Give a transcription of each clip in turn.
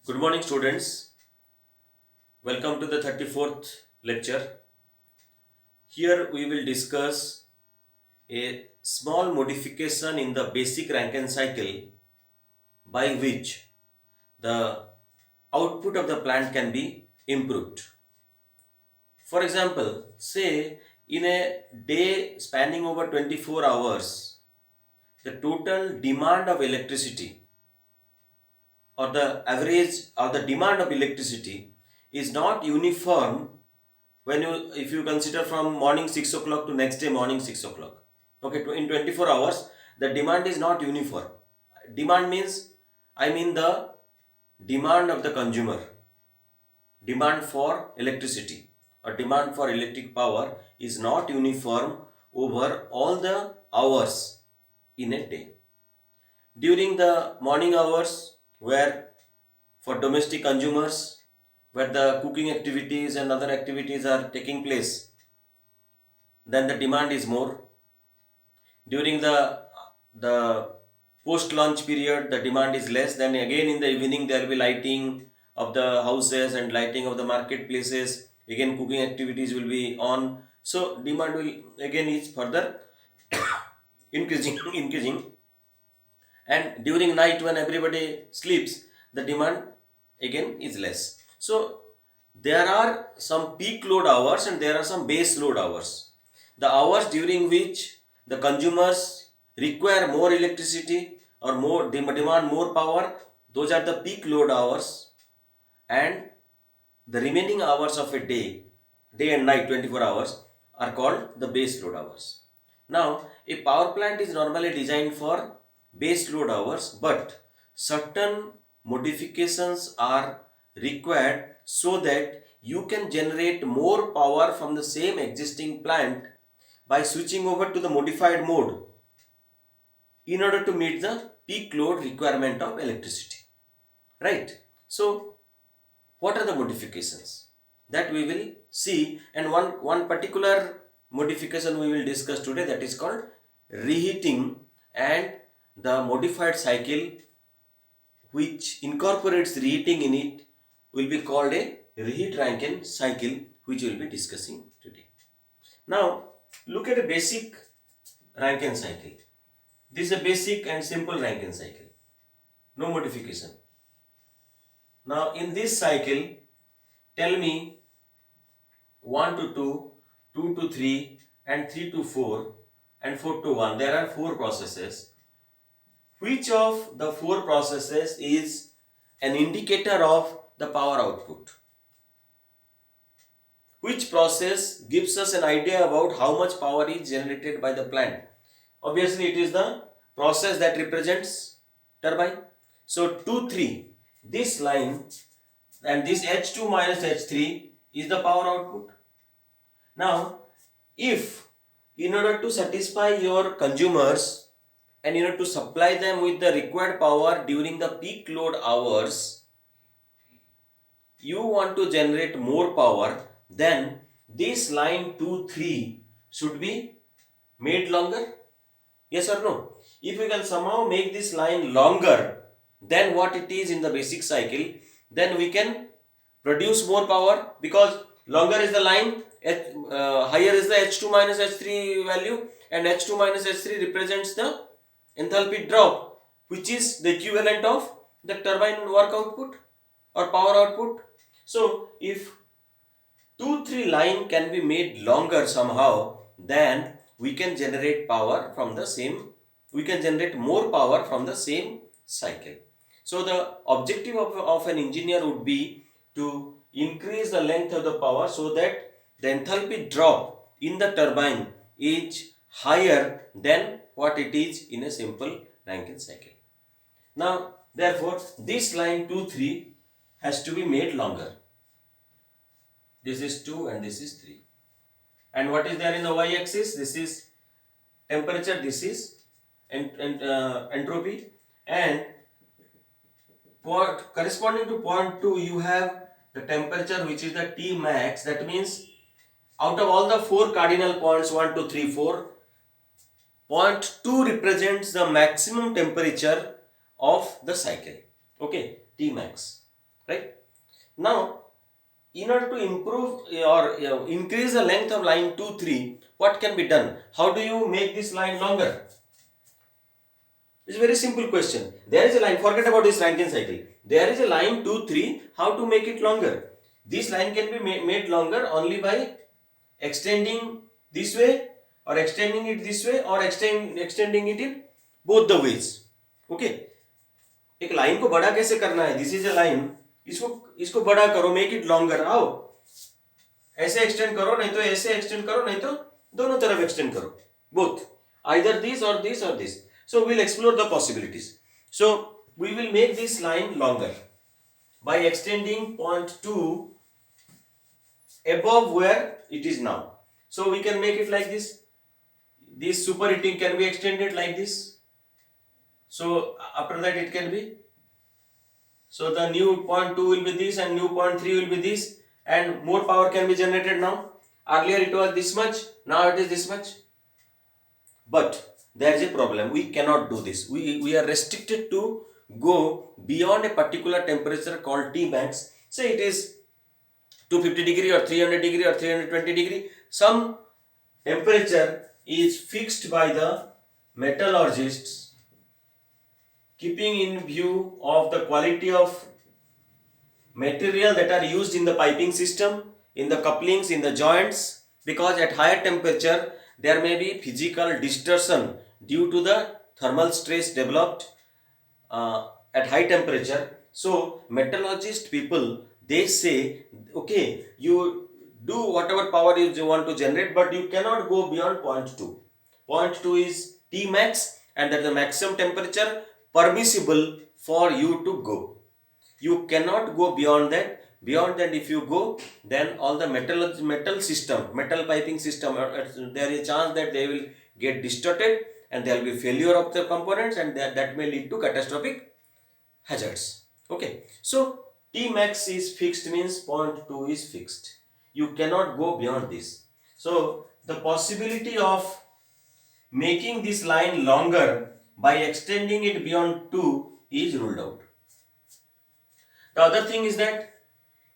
Good morning, students. Welcome to the 34th lecture. Here we will discuss a small modification in the basic Rankine cycle by which the output of the plant can be improved. For example, say in a day spanning over 24 hours, the total demand of electricity or the average or the demand of electricity is not uniform when you if you consider from morning 6 o'clock to next day morning 6 o'clock. Okay, in 24 hours the demand is not uniform. Demand means, I mean the demand of the consumer, demand for electricity or demand for electric power is not uniform over all the hours in a day. During the morning hours, where for domestic consumers, where the cooking activities and other activities are taking place, then the demand is more. During the post launch period, the demand is less. Then again in the evening there will be lighting of the houses and lighting of the marketplaces. Again cooking activities will be on, so demand will again is further increasing. And during night when everybody sleeps, the demand again is less. So there are some peak load hours and there are some base load hours. The hours during which the consumers require more electricity or more demand more power, those are the peak load hours. And the remaining hours of a day and night 24 hours are called the base load hours. Now a power plant is normally designed for base load hours, but certain modifications are required so that you can generate more power from the same existing plant by switching over to the modified mode in order to meet the peak load requirement of electricity, right? So what are the modifications that we will see, and one particular modification we will discuss today, that is called reheating. And the modified cycle which incorporates reheating in it will be called a reheat Rankine cycle, which we will be discussing today. Now look at a basic Rankine cycle. This is a basic and simple Rankine cycle, no modification. Now in this cycle, tell me 1 to 2, 2 to 3 and 3 to 4 and 4 to 1. There are 4 processes. Which of the 4 processes is an indicator of the power output? Which process gives us an idea about how much power is generated by the plant? Obviously it is the process that represents turbine. So 2, 3, this line and this H2 minus H3 is the power output. Now if in order to satisfy your consumers and in order to supply them with the required power during the peak load hours, you want to generate more power, then this line 2, 3 should be made longer. Yes or no? If we can somehow make this line longer than what it is in the basic cycle, then we can produce more power, because longer is the line, higher is the H2 minus H3 value, and H2 minus H3 represents the enthalpy drop, which is the equivalent of the turbine work output or power output. So if 2, 3 line can be made longer somehow, then we can generate power from the same, we can generate more power from the same cycle. So the objective of an engineer would be to increase the length of the power so that the enthalpy drop in the turbine is higher than what it is in a simple Rankine cycle. Now therefore this line 2, 3 has to be made longer. This is 2 and this is 3. And what is there in the y-axis? This is temperature, this is entropy, and corresponding to point 2 you have the temperature, which is the T max. That means out of all the 4 cardinal points 1, 2, 3, 4, point 2 represents the maximum temperature of the cycle. Okay, T max. right? Now, in order to improve or increase the length of line 2, 3, what can be done? How do you make this line longer? It's a very simple question. There is a line, forget about this Rankine cycle. There is a line 2, 3, how to make it longer? This line can be made longer only by extending this way or extending it this way or extending it in both the ways. Okay. एक line को बड़ा कैसे करना है? This is a line, इसको इसको बड़ा करो, मेक इट लॉन्गर. आओ ऐसे एक्सटेंड करो, नहीं तो ऐसे एक्सटेंड करो, नहीं तो दोनों तरफ एक्सटेंड करो, बोथ, आइदर दिस और दिस और this. So we'll explore the possibilities. So we will make this line longer by extending point 2 above where it is now. So we can make it like this. This superheating can be extended like this. So after that it can be. So the new point 2 will be this and new point 3 will be this, and more power can be generated now. Earlier it was this much, now it is this much. But there is a problem. We cannot do this. We are restricted to go beyond a particular temperature called T max. Say it is 250 degree or 300 degree or 320 degree. Some temperature is fixed by the metallurgists, keeping in view of the quality of material that are used in the piping system, in the couplings, in the joints, because at higher temperature there may be physical distortion due to the thermal stress developed at high temperature. So metallurgist people, they say, okay, you do whatever power you want to generate, but you cannot go beyond point 2. Point 2 is T max, and that is the maximum temperature permissible for you to go. You cannot go beyond that. Beyond that, if you go, then all the metal piping system, there is a chance that they will get distorted and there will be failure of the components, and that may lead to catastrophic hazards. Okay, so T max is fixed, means point 2 is fixed. You cannot go beyond this. So the possibility of making this line longer by extending it beyond 2 is ruled out. The other thing is that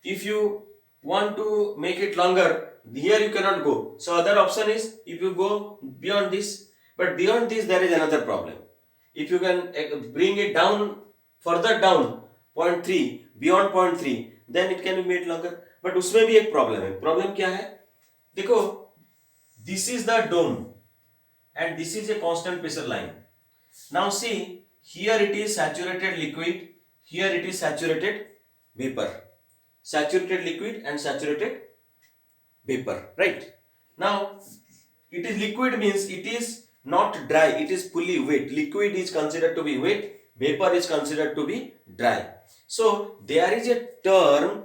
if you want to make it longer, here you cannot go. So other option is if you go beyond this, but beyond this there is another problem. If you can bring it down, further down, 0.3, beyond 0.3, then it can be made longer. But उसमें भी एक problem है. Problem क्या है? देखो, this is the dome and this is a constant pressure line. Now see, here it is saturated liquid, here it is saturated vapor. Saturated liquid and saturated vapor, right? Now it is liquid, means it is not dry, it is fully wet. Liquid is considered to be wet, vapor is considered to be dry. So there is a term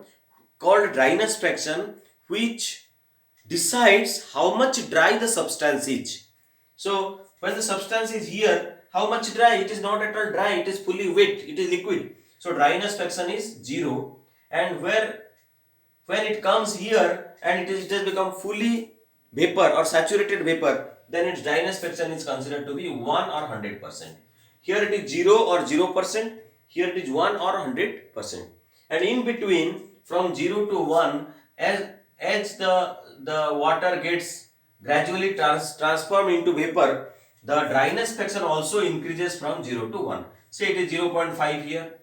called dryness fraction which decides how much dry the substance is. So when the substance is here, how much dry? It is not at all dry, it is fully wet, it is liquid. So dryness fraction is 0, and when it comes here and it has become fully vapor or saturated vapor, then its dryness fraction is considered to be 1 or 100%. Here it is 0 or 0%, here it is 1 or 100%. And in between, from 0 to 1, as the water gets gradually transformed into vapor, the dryness fraction also increases from 0 to 1. Say it is 0.5 here,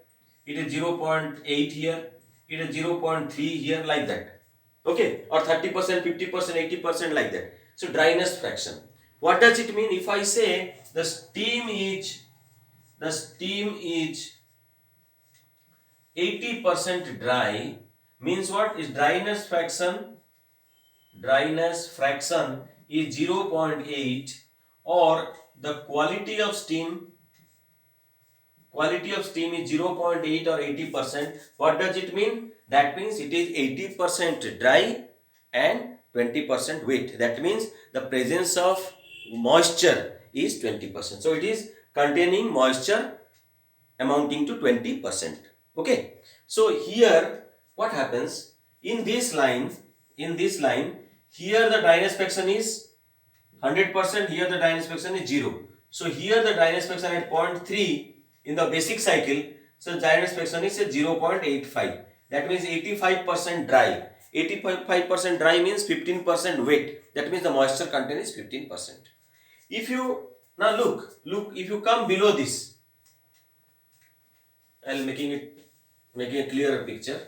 it is 0.8 here, it is 0.3 here, like that. Okay, or 30%, 50%, 80%, like that. So dryness fraction. What does it mean? If I say the steam is 80% dry, means what is dryness fraction? Dryness fraction is 0.8, or the quality of steam is 0.8 or 80%. What does it mean? That means it is 80% dry and 20% wet. That means the presence of moisture is 20%. So it is containing moisture amounting to 20%. Okay. So here what happens? In this line, here the dryness fraction is 100%, here the dryness fraction is 0. So here the dryness fraction at 0.3 in the basic cycle, so dryness fraction is 0.85. That means 85% dry. 85% dry means 15% wet. That means the moisture content is 15%. If you now look, if you come below this, I'll making a clearer picture.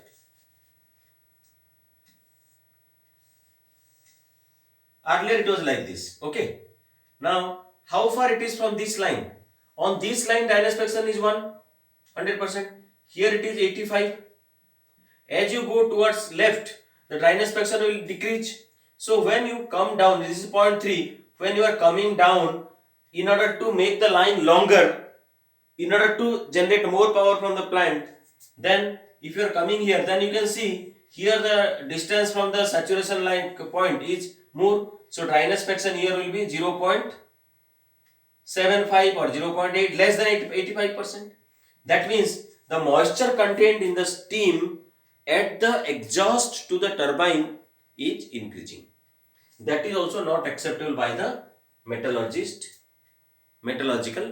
Earlier it was like this. Okay. Now, how far it is from this line? On this line, dryness factor is 100%. Here it is 85. As you go towards left, the dryness factor will decrease. So when you come down, this is 0.3. When you are coming down, in order to make the line longer, in order to generate more power from the plant, then if you are coming here, then you can see here the distance from the saturation line point is more. So dryness fraction here will be 0.75 or 0.8, less than 85%. That means the moisture content in the steam at the exhaust to the turbine is increasing. That is also not acceptable by the metallurgical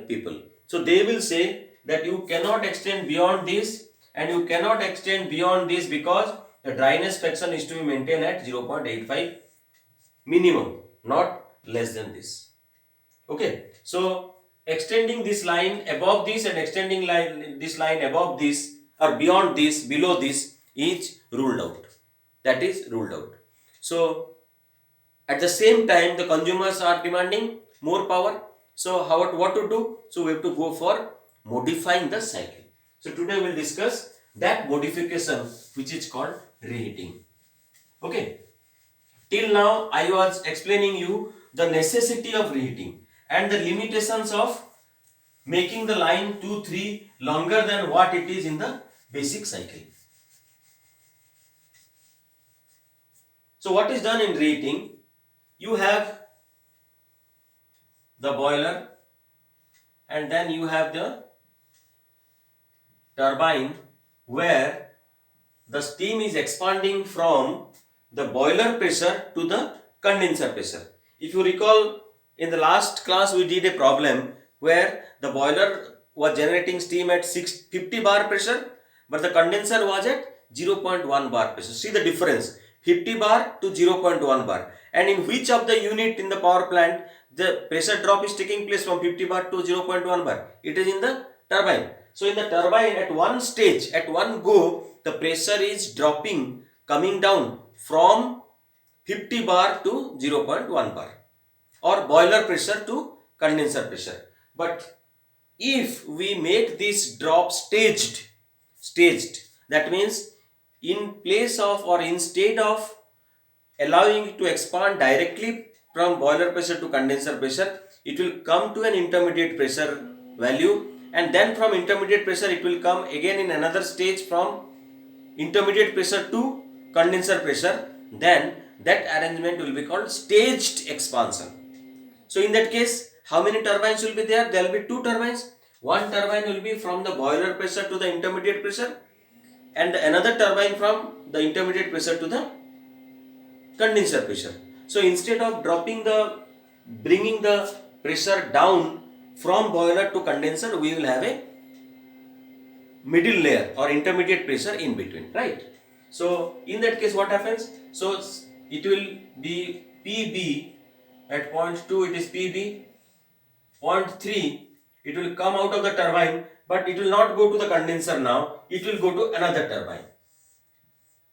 people. So they will say that you cannot extend beyond this, and you cannot extend beyond this because the dryness fraction is to be maintained at 0.85 minimum, not less than this. Okay, so extending this line above this and extending this line above this or beyond this, below this is ruled out. That is ruled out. So at the same time, the consumers are demanding more power. So what to do? So we have to go for modifying the cycle. So today we will discuss that modification, which is called reheating. Okay. Till now I was explaining you the necessity of reheating and the limitations of making the line 2-3 longer than what it is in the basic cycle. So what is done in reheating? You have the boiler and then you have the turbine where the steam is expanding from the boiler pressure to the condenser pressure. If you recall, in the last class we did a problem where the boiler was generating steam at 50 bar pressure, but the condenser was at 0.1 bar pressure. See the difference, 50 bar to 0.1 bar. And in which of the unit in the power plant the pressure drop is taking place from 50 bar to 0.1 bar? It is in the turbine. So in the turbine, at one stage, at one go, the pressure is dropping, coming down from 50 bar to 0.1 bar, or boiler pressure to condenser pressure. But if we make this drop staged, that means in place of or instead of allowing it to expand directly from boiler pressure to condenser pressure, it will come to an intermediate pressure value, and then from intermediate pressure it will come again in another stage from intermediate pressure to condenser pressure. Then that arrangement will be called staged expansion. So in that case, how many turbines will be there? There will be two turbines. One turbine will be from the boiler pressure to the intermediate pressure, and another turbine from the intermediate pressure to the condenser pressure. So instead of bringing the pressure down from boiler to condenser, we will have a middle layer or intermediate pressure in between, right? So in that case what happens? So it will be PB at point 2, it is PB, point 3 it will come out of the turbine, but it will not go to the condenser now, it will go to another turbine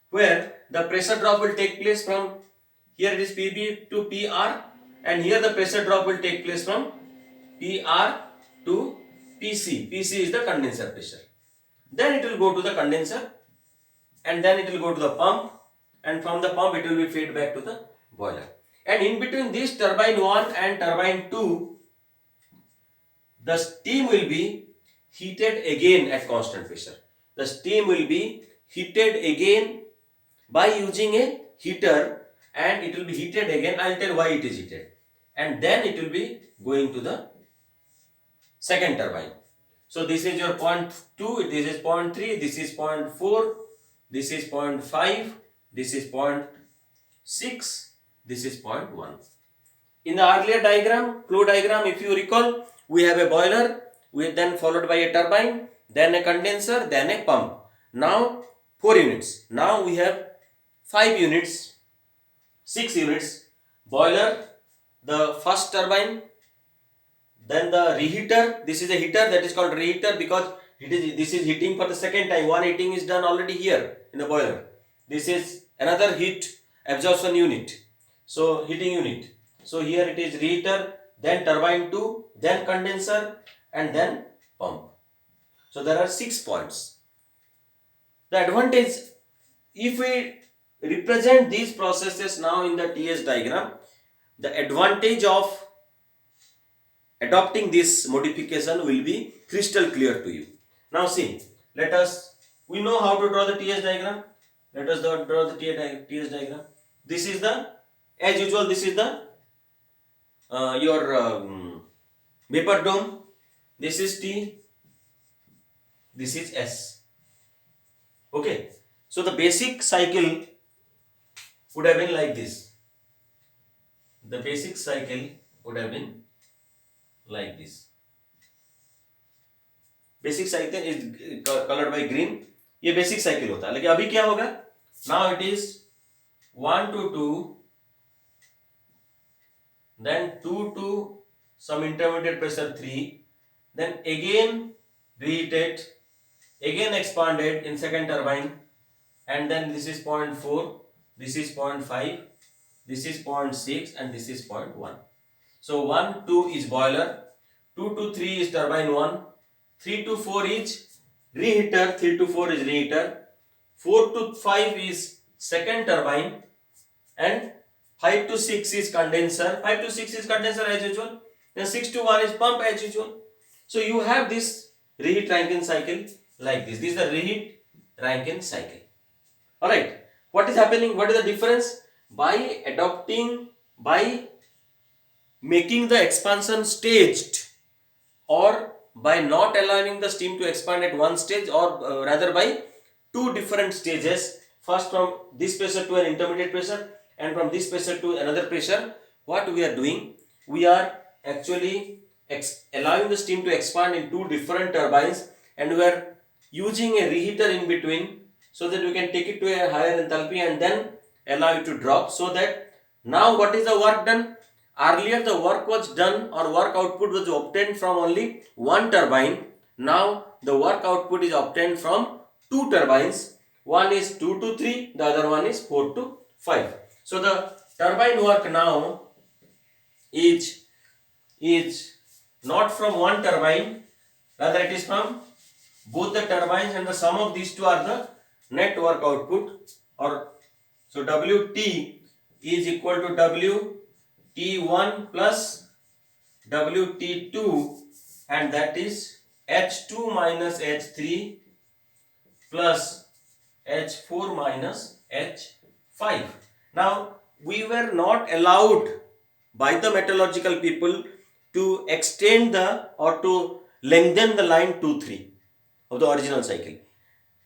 where the pressure drop will take place from, here it is PB to PR, and here the pressure drop will take place from PR to PC. PC is the condenser pressure. Then it will go to the condenser, and then it will go to the pump, and from the pump it will be fed back to the boiler. And in between this turbine 1 and turbine 2, the steam will be heated again at constant pressure. The steam will be heated again by using a heater, and it will be heated again. I will tell why it is heated. And then it will be going to the second turbine. So this is your point 2, this is point 3, this is point 4, this is point 5, this is point 6, this is point 1. In the earlier diagram, flow diagram, if you recall, we have a boiler, then followed by a turbine, then a condenser, then a pump. Now 4 units. Now we have 5 units, 6 units. Boiler, the first turbine, then the reheater. This is a heater, that is called reheater because this is heating for the second time. One heating is done already here in the boiler. This is another heat absorption unit. So heating unit. So here it is reheater, then turbine 2, then condenser, and then pump. So there are 6 points. The advantage, if we represent these processes now in the TS diagram, the advantage of adopting this modification will be crystal clear to you. Now see, we know how to draw the TS diagram. Let us draw the TS diagram. This is the, as usual, this is the your vapor dome. This is T, this is S. Okay, so the basic cycle would have been like this. The basic cycle would have been like this. Basic cycle is colored by green. ये basic cycle होता है. लेकिन अभी क्या होगा? Now it is 1 to 2, then 2 to some intermediate pressure 3, then again reheated, again expanded in second turbine, and then this is 0.4, this is 0.5, this is 0.6, and this is 0.1. So 1, 2 is boiler, 2 to 3 is turbine 1, 3 to 4 is reheater, 3 to 4 is reheater, 4 to 5 is second turbine, and 5 to 6 is condenser, 5 to 6 is condenser as usual, then 6 to 1 is pump as usual. So you have this reheat Rankine cycle like this. This is the reheat Rankine cycle. Alright, what is happening? What is the difference? By making the expansion staged, or by not allowing the steam to expand at one stage, or rather by two different stages, first from this pressure to an intermediate pressure and from this pressure to another pressure, what we are doing? We are actually allowing the steam to expand in two different turbines, and we are using a reheater in between so that we can take it to a higher enthalpy and then allow it to drop. So that now what is the work done? Earlier the work was done, or work output was obtained from only one turbine. Now the work output is obtained from two turbines. One is 2 to 3, the other one is 4 to 5. So the turbine work now is not from one turbine, rather it is from both the turbines, and the sum of these two are the net work output. Or so WT is equal to WT1 plus WT2, and that is H2 minus H3 plus H4 minus H5. Now we were not allowed by the metallurgical people to extend or to lengthen the line 2-3 of the original cycle.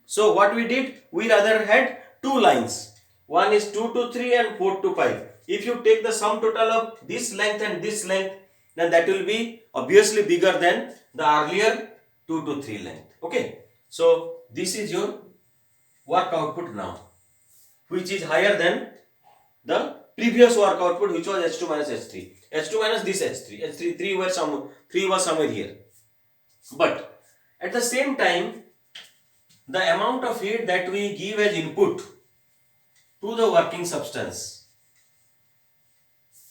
So what we did, we rather had two lines. One is 2 to 3 and 4 to 5. If you take the sum total of this length and this length, then that will be obviously bigger than the earlier 2 to 3 length. Okay. So this is your work output now, which is higher than the previous work output, which was H2 minus H3. H2 minus this H3. H3 was somewhere here. But at the same time, the amount of heat that we give as input to the working substance,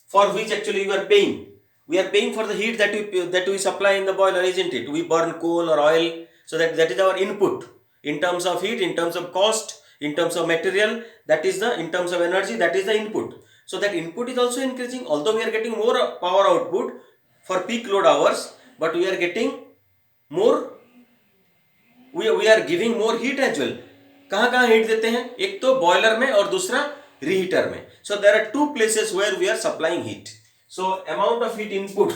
for which actually you are paying. We are paying for the heat that we supply in the boiler, isn't it? We burn coal or oil, so that is our input in terms of heat, in terms of cost, in terms of material. That is in terms of energy, that is the input. So that input is also increasing, although we are getting more power output for peak load hours, but we are getting more. We are giving more heat as well. कहाँ heat देते हैं? एक तो boiler में और दूसरा reheater में. So there are two places where we are supplying heat. So amount of heat input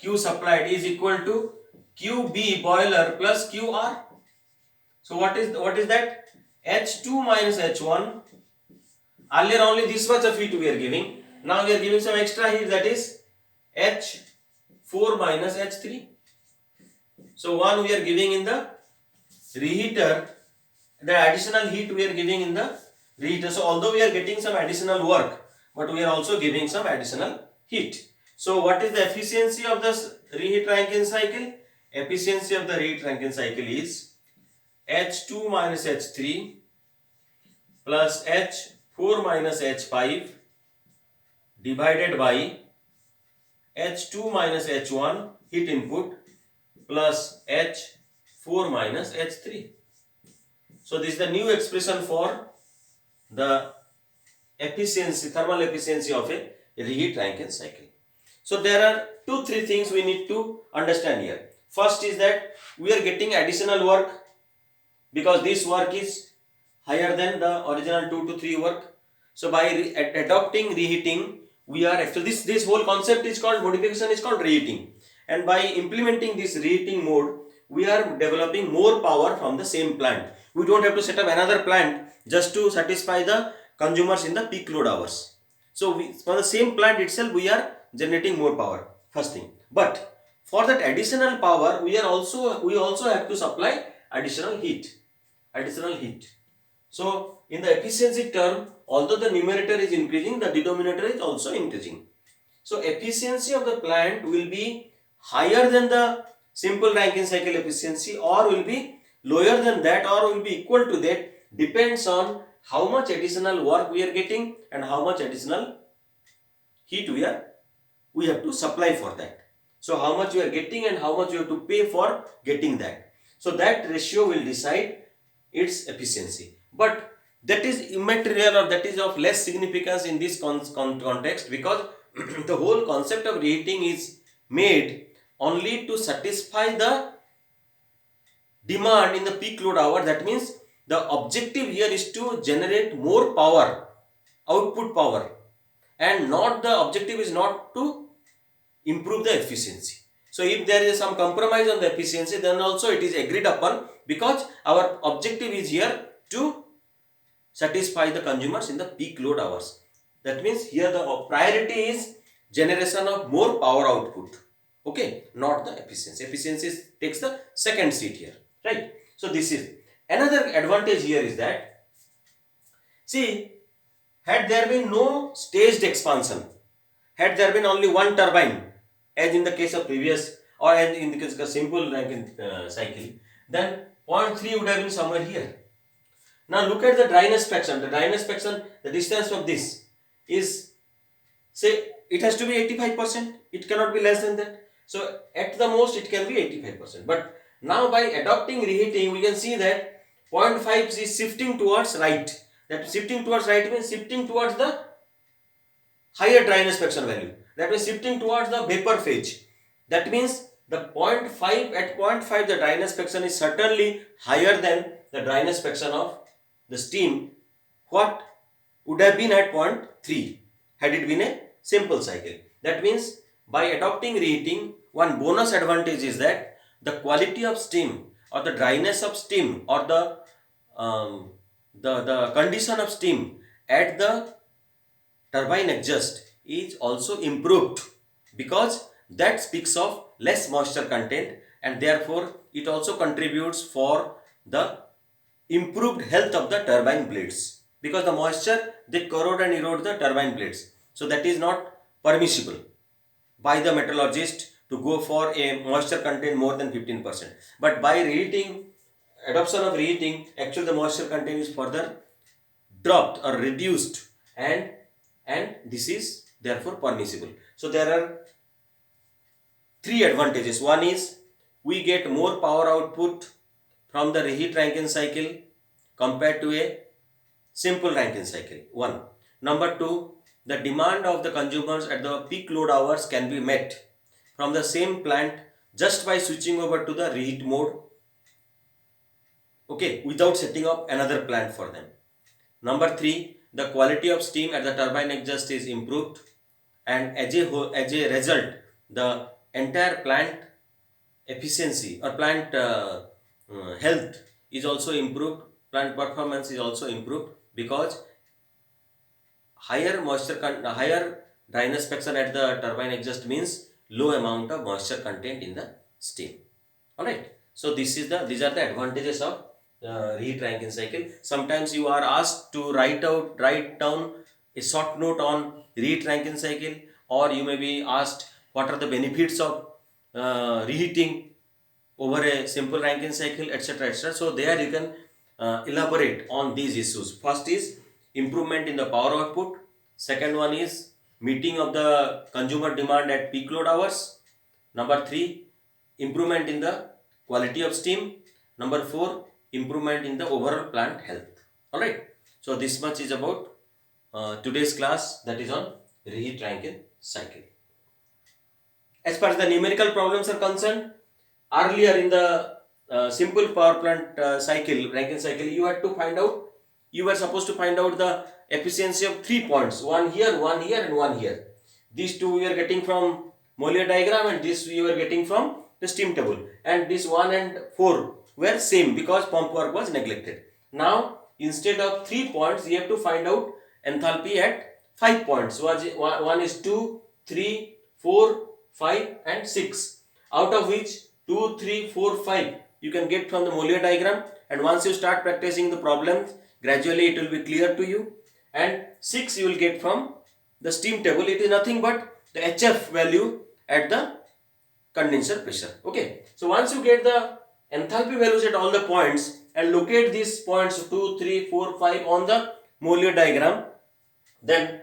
Q supplied is equal to QB boiler plus QR. So what is that? H2 minus H1. Earlier only this much of heat we are giving. Now we are giving some extra heat, that is H4 minus H3. So one we are giving in the reheater, the additional heat we are giving in the reheater. So although we are getting some additional work, but we are also giving some additional heat. So what is the efficiency of this reheat Rankine cycle? Efficiency of the reheat Rankine cycle is H2 minus H3 plus H4 minus H5 divided by H2 minus H1 heat input plus H4 minus H3. So this is the new expression for the efficiency, thermal efficiency of a reheat Rankine cycle. So there are 2-3 things we need to understand here. First is that we are getting additional work because this work is higher than the original 2 to 3 work. So by adopting reheating, we are actually this whole concept is called modification is called reheating, and by implementing this reheating mode, we are developing more power from the same plant. We don't have to set up another plant just to satisfy the consumers in the peak load hours. So for the same plant itself, we are generating more power. First thing, but for that additional power, we also have to supply additional heat. So in the efficiency term, although the numerator is increasing, the denominator is also increasing. So efficiency of the plant will be higher than the simple Rankine cycle efficiency, or will be lower than that, or will be equal to that, depends on how much additional work we are getting and how much additional heat we have to supply for that. So how much we are getting and how much we have to pay for getting that. So that ratio will decide its efficiency. But that is immaterial, or that is of less significance in this context, because the whole concept of reheating is made only to satisfy the demand in the peak load hour. That means the objective here is to generate more power, output power, and not the objective is not to improve the efficiency. So if there is some compromise on the efficiency, then also it is agreed upon, because our objective is here to satisfy the consumers in the peak load hours. That means here the priority is generation of more power output. Okay, not the efficiency. Efficiency takes the second seat here, right? So this is another advantage here is that, see, had there been no staged expansion, had there been only one turbine, as in the case of previous, or as in the case of simple Rankine cycle, then 0.3 would have been somewhere here. Now look at the dryness fraction. The dryness fraction, the distance from this is, say, it has to be 85%. It cannot be less than that. So at the most it can be 85%. But now by adopting reheating, we can see that 0.5 is shifting towards right. That shifting towards right means shifting towards the higher dryness fraction value. That means shifting towards the vapor phase. That means the 0.5, at 0.5 the dryness fraction is certainly higher than the dryness fraction of the steam what would have been at 0.3 had it been a simple cycle. That means by adopting reheating, one bonus advantage is that the quality of steam, or the dryness of steam, or the condition of steam at the turbine exhaust is also improved, because that speaks of less moisture content, and therefore it also contributes for the improved health of the turbine blades, because the moisture, they corrode and erode the turbine blades. So that is not permissible by the metallurgist to go for a moisture content more than 15%. But by reheating, adoption of reheating, actually the moisture content is further dropped or reduced, and this is therefore permissible. So there are 3 advantages. One is we get more power output from the reheat Rankine cycle compared to a simple Rankine cycle. 1. Number 2, the demand of the consumers at the peak load hours can be met from the same plant just by switching over to the reheat mode, okay, without setting up another plant for them. Number 3, the quality of steam at the turbine exhaust is improved, and as a result, the entire plant efficiency or plant health is also improved, plant performance is also improved, because higher higher dryness fraction at the turbine exhaust means low amount of moisture content in the steam. Alright. So these are the advantages of reheat Rankine cycle. Sometimes you are asked to write down a short note on reheat Rankine cycle, or you may be asked what are the benefits of reheating over a simple Rankine cycle, etc., etc. So there you can elaborate on these issues. First is improvement in the power output. Second one is meeting of the consumer demand at peak load hours. Number 3, improvement in the quality of steam. Number 4, improvement in the overall plant health. Alright. So this much is about today's class, that is on reheat Rankine cycle. As far as the numerical problems are concerned, earlier in the simple power plant Rankine cycle, you were supposed to find out the efficiency of 3 points, one here, and one here. These two we are getting from Mollier diagram, and this we were getting from the steam table, and this 1 and 4 were same because pump work was neglected. Now instead of 3 points, you have to find out enthalpy at 5 points. So one is 2, 3, 4, 5 and 6, out of which 2, 3, 4, 5 you can get from the Mollier diagram, and once you start practicing the problems, gradually it will be clear to you, and 6 you will get from the steam table. It is nothing but the HF value at the condenser pressure. Okay, so once you get the enthalpy values at all the points and locate these points 2, 3, 4, 5 on the Mollier diagram, then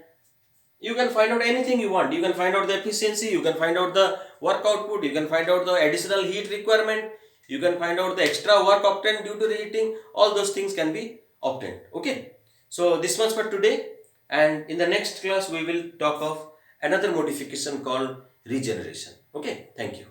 you can find out anything you want. You can find out the efficiency, you can find out the work output, you can find out the additional heat requirement, you can find out the extra work obtained due to reheating. All those things can be obtained. Okay, so this much for today, and in the next class we will talk of another modification called regeneration. Okay, thank you.